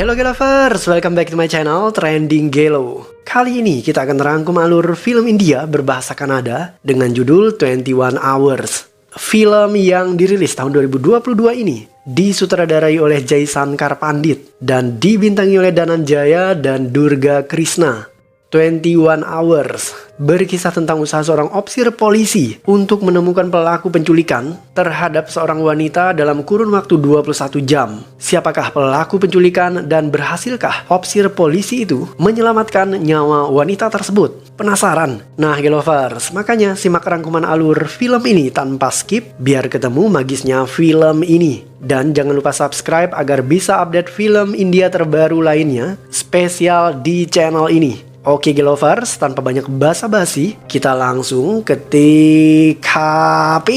Hello Galovers, welcome back to my channel Trending Gelo. Kali ini kita akan merangkum alur film India berbahasa Kanada dengan judul 21 Hours. Film yang dirilis tahun 2022 ini disutradarai oleh Jai Sankar Pandit dan dibintangi oleh Dhananjaya dan Durga Krishna. 21 Hours berkisah tentang usaha seorang opsir polisi untuk menemukan pelaku penculikan terhadap seorang wanita dalam kurun waktu 21 jam. Siapakah pelaku penculikan dan berhasilkah opsir polisi itu menyelamatkan nyawa wanita tersebut? Penasaran? Nah Galovers, makanya simak rangkuman alur film ini tanpa skip biar ketemu magisnya film ini. Dan jangan lupa subscribe agar bisa update film India terbaru lainnya spesial di channel ini. Oke Galovers, tanpa banyak basa-basi, kita langsung ke TKP.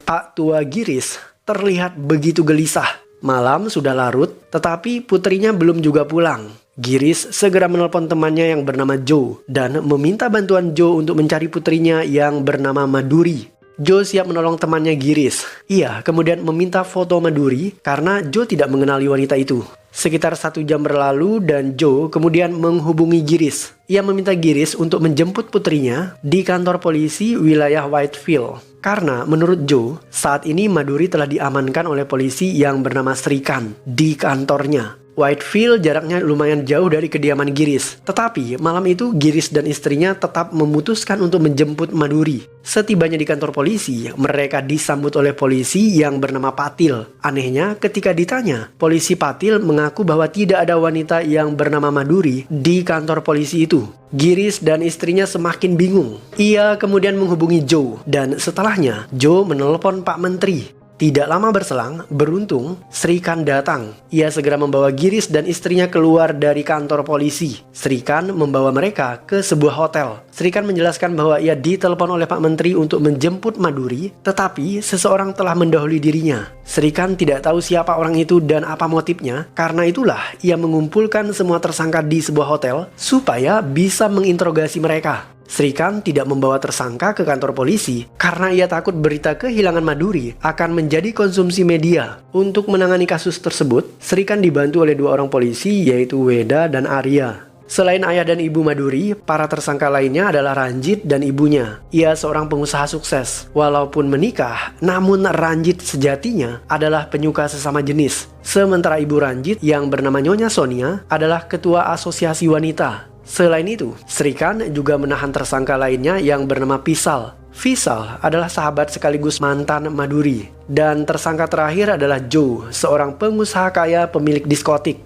Pak Tua Giris terlihat begitu gelisah. Malam sudah larut, tetapi putrinya belum juga pulang. Giris segera menelpon temannya yang bernama Joe dan meminta bantuan Joe untuk mencari putrinya yang bernama Madhuri. Joe siap menolong temannya Giris. Ia kemudian meminta foto Madhuri karena Joe tidak mengenali wanita itu. Sekitar 1 jam berlalu dan Joe kemudian menghubungi Giris. Ia meminta Giris untuk menjemput putrinya di kantor polisi wilayah Whitefield. Karena menurut Joe, saat ini Madhuri telah diamankan oleh polisi yang bernama Srikan di kantornya. Whitefield jaraknya lumayan jauh dari kediaman Giris. Tetapi malam itu Giris dan istrinya tetap memutuskan untuk menjemput Madhuri. Setibanya di kantor polisi, mereka disambut oleh polisi yang bernama Patil. Anehnya ketika ditanya, polisi Patil mengaku bahwa tidak ada wanita yang bernama Madhuri di kantor polisi itu. Giris dan istrinya semakin bingung. Ia kemudian menghubungi Joe dan setelahnya Joe menelpon Pak Menteri. Tidak lama berselang, beruntung Srikan datang. Ia segera membawa Giris dan istrinya keluar dari kantor polisi. Srikan membawa mereka ke sebuah hotel. Srikan menjelaskan bahwa ia ditelepon oleh Pak Menteri untuk menjemput Madhuri, tetapi seseorang telah mendahului dirinya. Srikan tidak tahu siapa orang itu dan apa motifnya. Karena itulah ia mengumpulkan semua tersangka di sebuah hotel supaya bisa menginterogasi mereka. Srikan tidak membawa tersangka ke kantor polisi karena ia takut berita kehilangan Madhuri akan menjadi konsumsi media. Untuk menangani kasus tersebut, Srikan dibantu oleh 2 orang polisi yaitu Weda dan Arya. Selain ayah dan ibu Madhuri, para tersangka lainnya adalah Ranjit dan ibunya. Ia seorang pengusaha sukses. Walaupun menikah, namun Ranjit sejatinya adalah penyuka sesama jenis. Sementara ibu Ranjit yang bernama Nyonya Sonia adalah ketua asosiasi wanita. Selain itu, Srikan juga menahan tersangka lainnya yang bernama Pisal. Visal adalah sahabat sekaligus mantan Madhuri. Dan tersangka terakhir adalah Joe, seorang pengusaha kaya pemilik diskotik.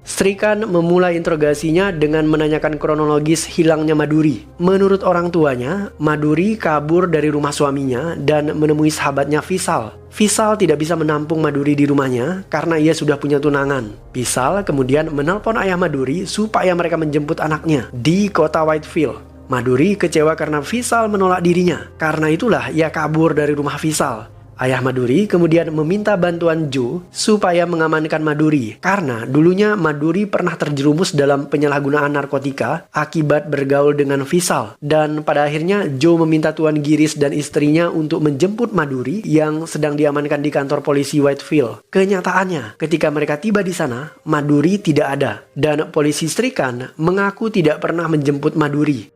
Srikan memulai interogasinya dengan menanyakan kronologis hilangnya Madhuri. Menurut orang tuanya, Madhuri kabur dari rumah suaminya dan menemui sahabatnya Visal. Visal tidak bisa menampung Madhuri di rumahnya karena ia sudah punya tunangan. Visal kemudian menelpon ayah Madhuri supaya mereka menjemput anaknya di kota Whitefield. Madhuri kecewa karena Visal menolak dirinya. Karena itulah ia kabur dari rumah Visal. Ayah Madhuri kemudian meminta bantuan Joe supaya mengamankan Madhuri karena dulunya Madhuri pernah terjerumus dalam penyalahgunaan narkotika akibat bergaul dengan Visal. Dan pada akhirnya Joe meminta Tuan Giris dan istrinya untuk menjemput Madhuri yang sedang diamankan di kantor polisi Whitefield. Kenyataannya, ketika mereka tiba di sana, Madhuri tidak ada dan polisi Srikan mengaku tidak pernah menjemput Madhuri.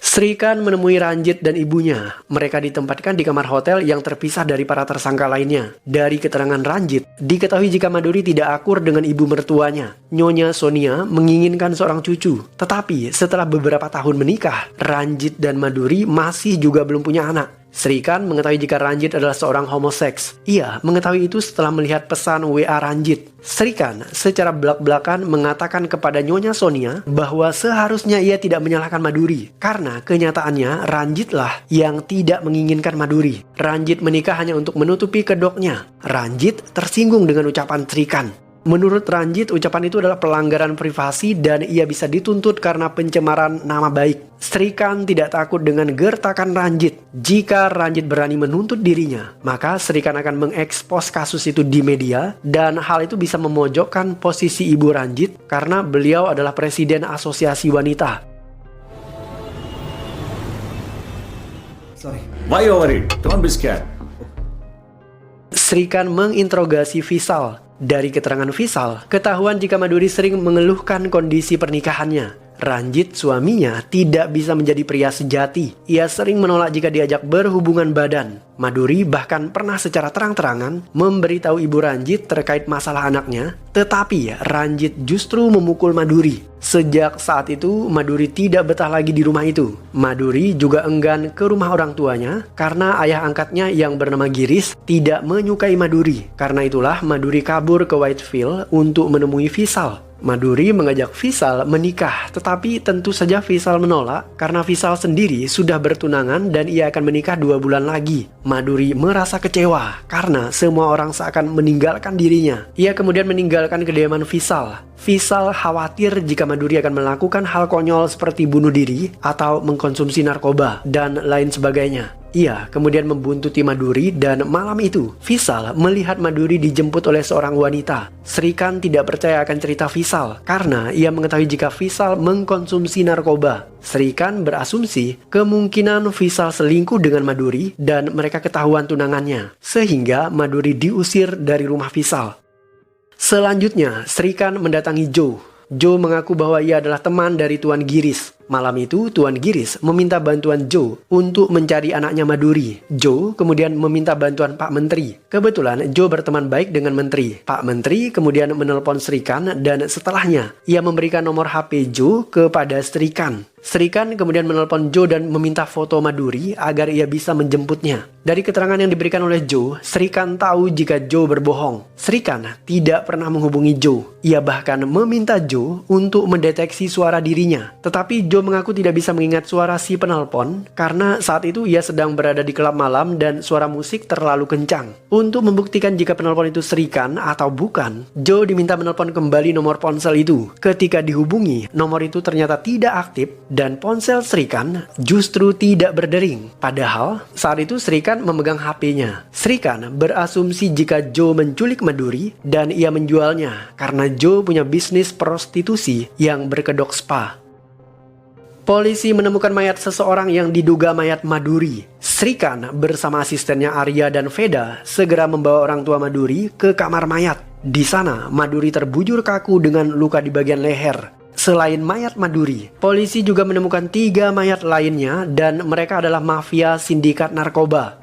Srikan menemui Ranjit dan ibunya. Mereka ditempatkan di kamar hotel yang terpisah dari para tersangka lainnya. Dari keterangan Ranjit, diketahui jika Madhuri tidak akur dengan ibu mertuanya. Nyonya Sonia menginginkan seorang cucu. Tetapi setelah beberapa tahun menikah, Ranjit dan Madhuri masih juga belum punya anak. Srikan mengetahui jika Ranjit adalah seorang homoseks. Ia mengetahui itu setelah melihat pesan WA Ranjit. Srikan secara belak-belakan mengatakan kepada Nyonya Sonia bahwa seharusnya ia tidak menyalahkan Madhuri. Karena kenyataannya Ranjitlah yang tidak menginginkan Madhuri. Ranjit menikah hanya untuk menutupi kedoknya. Ranjit tersinggung dengan ucapan Srikan. Menurut Ranjit, ucapan itu adalah pelanggaran privasi dan ia bisa dituntut karena pencemaran nama baik. Srikan tidak takut dengan gertakan Ranjit. Jika Ranjit berani menuntut dirinya, maka Srikan akan mengekspos kasus itu di media dan hal itu bisa memojokkan posisi Ibu Ranjit karena beliau adalah Presiden Asosiasi Wanita. Why you worried? Don't be scared. Srikan menginterogasi Vishal. Dari keterangan Vishal, ketahuan jika Madhuri sering mengeluhkan kondisi pernikahannya. Ranjit, suaminya, tidak bisa menjadi pria sejati. Ia sering menolak jika diajak berhubungan badan. Madhuri bahkan pernah secara terang-terangan memberitahu Ibu Ranjit terkait masalah anaknya, tetapi Ranjit justru memukul Madhuri. Sejak saat itu, Madhuri tidak betah lagi di rumah itu. Madhuri juga enggan ke rumah orang tuanya karena ayah angkatnya yang bernama Giris tidak menyukai Madhuri. Karena itulah Madhuri kabur ke Whitefield untuk menemui Vishal. Madhuri mengajak Vishal menikah, tetapi tentu saja Vishal menolak karena Vishal sendiri sudah bertunangan dan ia akan menikah 2 bulan lagi. Madhuri merasa kecewa karena semua orang seakan meninggalkan dirinya. Ia kemudian meninggalkan kediaman Vishal. Vishal khawatir jika Madhuri akan melakukan hal konyol seperti bunuh diri atau mengkonsumsi narkoba dan lain sebagainya. Ia kemudian membuntuti Madhuri dan malam itu Vishal melihat Madhuri dijemput oleh seorang wanita. Srikan tidak percaya akan cerita Vishal karena ia mengetahui jika Vishal mengkonsumsi narkoba. Srikan berasumsi kemungkinan Vishal selingkuh dengan Madhuri dan mereka ketahuan tunangannya, sehingga Madhuri diusir dari rumah Vishal. Selanjutnya, Srikan mendatangi Joe. Joe mengaku bahwa ia adalah teman dari Tuan Giris. Malam itu, Tuan Giris meminta bantuan Joe untuk mencari anaknya Madhuri. Joe kemudian meminta bantuan Pak Menteri. Kebetulan Joe berteman baik dengan Menteri. Pak Menteri kemudian menelpon Srikan dan setelahnya ia memberikan nomor HP Joe kepada Srikan. Srikan kemudian menelpon Joe dan meminta foto Madhuri agar ia bisa menjemputnya. Dari keterangan yang diberikan oleh Joe, Srikan tahu jika Joe berbohong. Srikan tidak pernah menghubungi Joe. Ia bahkan meminta Joe untuk mendeteksi suara dirinya. Tetapi Joe mengaku tidak bisa mengingat suara si penelpon karena saat itu ia sedang berada di klub malam dan suara musik terlalu kencang. Untuk membuktikan jika penelpon itu Srikan atau bukan, Joe diminta menelpon kembali nomor ponsel itu. Ketika dihubungi, nomor itu ternyata tidak aktif dan ponsel Srikan justru tidak berdering. Padahal saat itu Srikan memegang HP-nya. Srikan berasumsi jika Joe menculik Madhuri dan ia menjualnya karena Joe punya bisnis prostitusi yang berkedok spa. Polisi menemukan mayat seseorang yang diduga mayat Madhuri. Srikan bersama asistennya Arya dan Veda segera membawa orang tua Madhuri ke kamar mayat. Di sana, Madhuri terbujur kaku dengan luka di bagian leher. Selain mayat Madhuri, polisi juga menemukan 3 mayat lainnya dan mereka adalah mafia sindikat narkoba.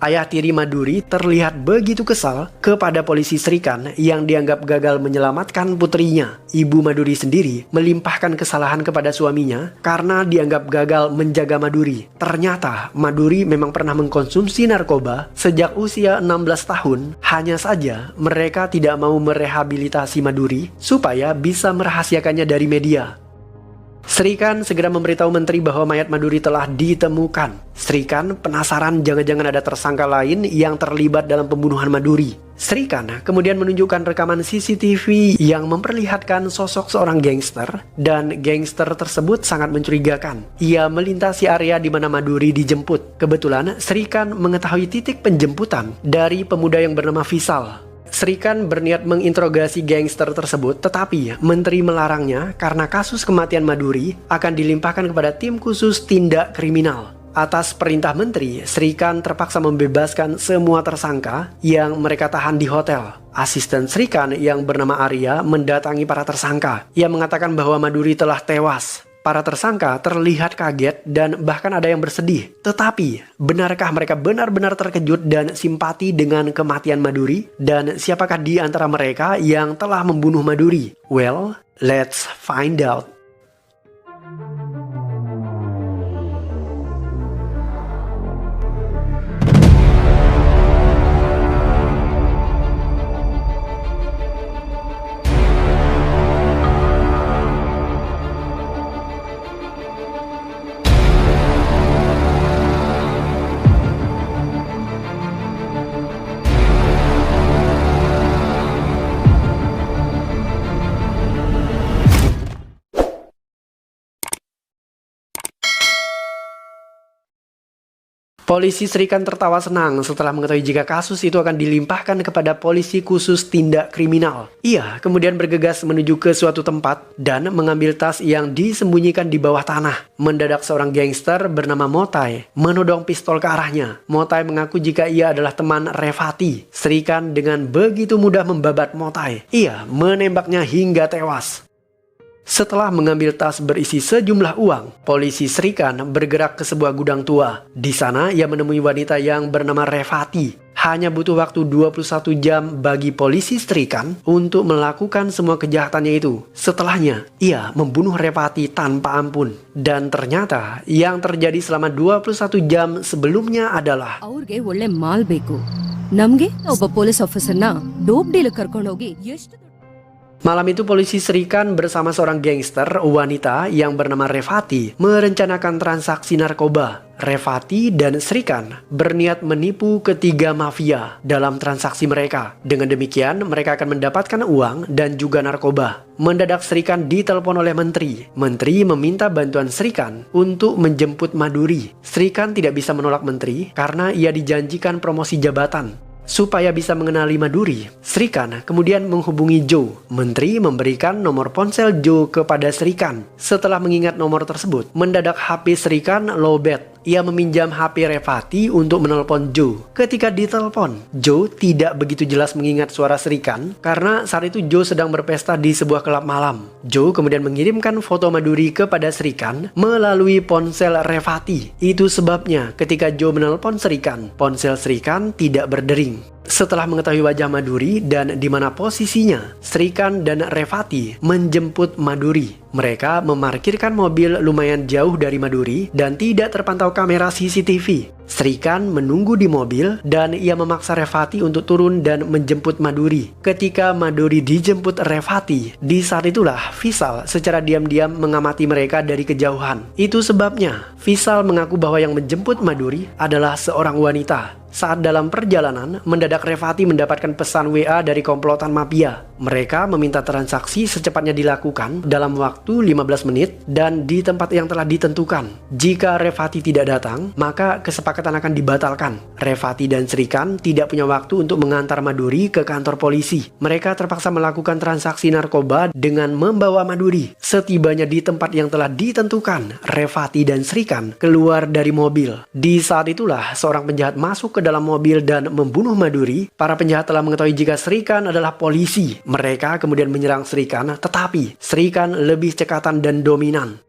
Ayah tiri Madhuri terlihat begitu kesal kepada polisi Srikan yang dianggap gagal menyelamatkan putrinya. Ibu Madhuri sendiri melimpahkan kesalahan kepada suaminya karena dianggap gagal menjaga Madhuri. Ternyata Madhuri memang pernah mengkonsumsi narkoba sejak usia 16 tahun. Hanya saja mereka tidak mau merehabilitasi Madhuri supaya bisa merahasiakannya dari media. Srikan segera memberitahu Menteri bahwa mayat Madhuri telah ditemukan. Srikan penasaran jangan-jangan ada tersangka lain yang terlibat dalam pembunuhan Madhuri. Srikan kemudian menunjukkan rekaman CCTV yang memperlihatkan sosok seorang gangster dan gangster tersebut sangat mencurigakan. Ia melintasi area di mana Madhuri dijemput. Kebetulan Srikan mengetahui titik penjemputan dari pemuda yang bernama Vishal. Srikan berniat menginterogasi gangster tersebut, tetapi Menteri melarangnya karena kasus kematian Madhuri akan dilimpahkan kepada tim khusus tindak kriminal. Atas perintah Menteri, Srikan terpaksa membebaskan semua tersangka yang mereka tahan di hotel. Asisten Srikan yang bernama Arya mendatangi para tersangka. Ia mengatakan bahwa Madhuri telah tewas. Para tersangka terlihat kaget dan bahkan ada yang bersedih. Tetapi, benarkah mereka benar-benar terkejut dan simpati dengan kematian Madhuri? Dan siapakah di antara mereka yang telah membunuh Madhuri? Well, let's find out. Polisi Srikan tertawa senang setelah mengetahui jika kasus itu akan dilimpahkan kepada polisi khusus tindak kriminal. Ia kemudian bergegas menuju ke suatu tempat dan mengambil tas yang disembunyikan di bawah tanah. Mendadak seorang gangster bernama Motai menodong pistol ke arahnya. Motai mengaku jika ia adalah teman Revati. Srikan dengan begitu mudah membabat Motai. Ia menembaknya hingga tewas. Setelah mengambil tas berisi sejumlah uang, polisi Srikan bergerak ke sebuah gudang tua. Di sana ia menemui wanita yang bernama Revati. Hanya butuh waktu 21 jam bagi polisi Srikan untuk melakukan semua kejahatannya itu. Setelahnya, ia membunuh Revati tanpa ampun. Dan ternyata yang terjadi selama 21 jam sebelumnya adalah ಅವ್ರಿಗೆ ಒಳ್ಳೆ ಮಾಲ್ ಬೇಕು ನಮಗೆ ಒಬ್ಬ ಪೊಲೀಸ್ ಆಫೀಸರ್ನ dope deal ಕರ್ಕೊಂಡು ಹೋಗಿ ಎಷ್ಟು Malam itu polisi Srikan bersama seorang gangster wanita yang bernama Revati merencanakan transaksi narkoba. Revati dan Srikan berniat menipu ketiga mafia dalam transaksi mereka. Dengan demikian mereka akan mendapatkan uang dan juga narkoba. Mendadak Srikan ditelepon oleh menteri. Menteri meminta bantuan Srikan untuk menjemput Maduri. Srikan tidak bisa menolak menteri karena ia dijanjikan promosi jabatan. Supaya bisa mengenali Maduri, Srikan kemudian menghubungi Joe. Menteri memberikan nomor ponsel Joe kepada Srikan. Setelah mengingat nomor tersebut, mendadak HP Srikan lowbat. Ia meminjam HP Revati untuk menelpon Joe. Ketika ditelepon, Joe tidak begitu jelas mengingat suara Srikan karena saat itu Joe sedang berpesta di sebuah klub malam. Joe kemudian mengirimkan foto Maduri kepada Srikan melalui ponsel Revati. Itu sebabnya ketika Joe menelpon Srikan, ponsel Srikan tidak berdering. Setelah mengetahui wajah Maduri dan di mana posisinya, Srikan dan Revati menjemput Maduri. Mereka memarkirkan mobil lumayan jauh dari Maduri dan tidak terpantau kamera CCTV. Srikan menunggu di mobil dan ia memaksa Revati untuk turun dan menjemput Maduri. Ketika Maduri dijemput Revati, di saat itulah Vishal secara diam-diam mengamati mereka dari kejauhan. Itu sebabnya Vishal mengaku bahwa yang menjemput Maduri adalah seorang wanita. Saat dalam perjalanan, mendadak Revati mendapatkan pesan WA dari komplotan mafia. Mereka meminta transaksi secepatnya dilakukan dalam waktu 15 menit dan di tempat yang telah ditentukan. Jika Revati tidak datang, maka kesepakatan akan dibatalkan. Revati dan Srikan tidak punya waktu untuk mengantar Maduri ke kantor polisi. Mereka terpaksa melakukan transaksi narkoba dengan membawa Maduri. Setibanya di tempat yang telah ditentukan, Revati dan Srikan keluar dari mobil. Di saat itulah seorang penjahat masuk ke dalam mobil dan membunuh Maduri. Para penjahat telah mengetahui jika Srikan adalah polisi. Mereka kemudian menyerang Srikan, tetapi Srikan lebih cekatan dan dominan.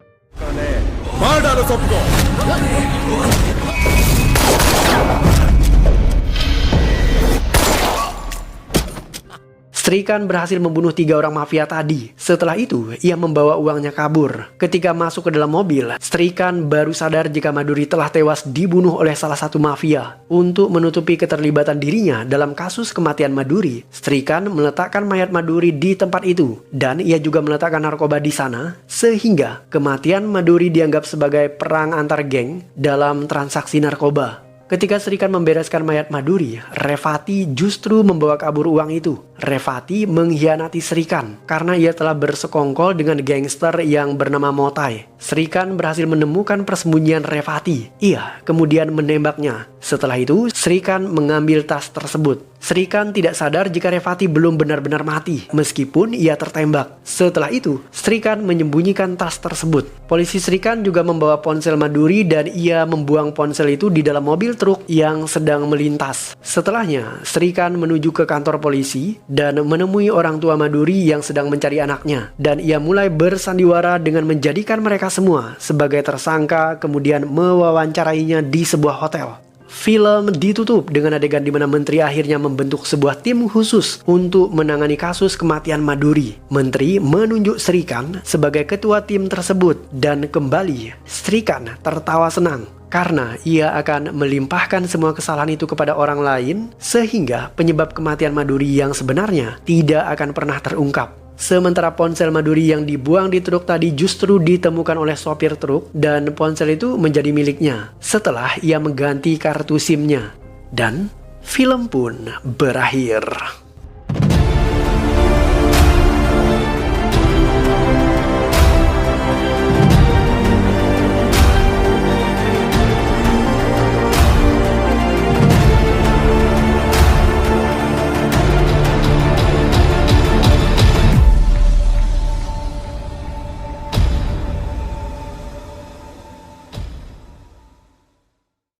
Srikan berhasil membunuh 3 orang mafia tadi. Setelah itu, ia membawa uangnya kabur. Ketika masuk ke dalam mobil, Srikan baru sadar jika Maduri telah tewas dibunuh oleh salah satu mafia. Untuk menutupi keterlibatan dirinya dalam kasus kematian Maduri, Srikan meletakkan mayat Maduri di tempat itu. Dan ia juga meletakkan narkoba di sana, sehingga kematian Maduri dianggap sebagai perang antar geng dalam transaksi narkoba. Ketika Srikan membereskan mayat Maduri, Revati justru membawa kabur uang itu. Revati mengkhianati Srikan karena ia telah bersekongkol dengan gangster yang bernama Motai. Srikan berhasil menemukan persembunyian Revati. Ia kemudian menembaknya. Setelah itu, Srikan mengambil tas tersebut. Srikan tidak sadar jika Revati belum benar-benar mati, meskipun ia tertembak. Setelah itu, Srikan menyembunyikan tas tersebut. Polisi Srikan juga membawa ponsel Maduri dan ia membuang ponsel itu di dalam mobil truk yang sedang melintas. Setelahnya, Srikan menuju ke kantor polisi dan menemui orang tua Maduri yang sedang mencari anaknya. Dan ia mulai bersandiwara dengan menjadikan mereka semua sebagai tersangka, kemudian mewawancarainya di sebuah hotel. Film ditutup dengan adegan di mana menteri akhirnya membentuk sebuah tim khusus untuk menangani kasus kematian Maduri. Menteri menunjuk Srikan sebagai ketua tim tersebut dan kembali Srikan tertawa senang karena ia akan melimpahkan semua kesalahan itu kepada orang lain sehingga penyebab kematian Maduri yang sebenarnya tidak akan pernah terungkap. Sementara ponsel Maduri yang dibuang di truk tadi justru ditemukan oleh sopir truk dan ponsel itu menjadi miliknya setelah ia mengganti kartu SIM-nya. Dan film pun berakhir.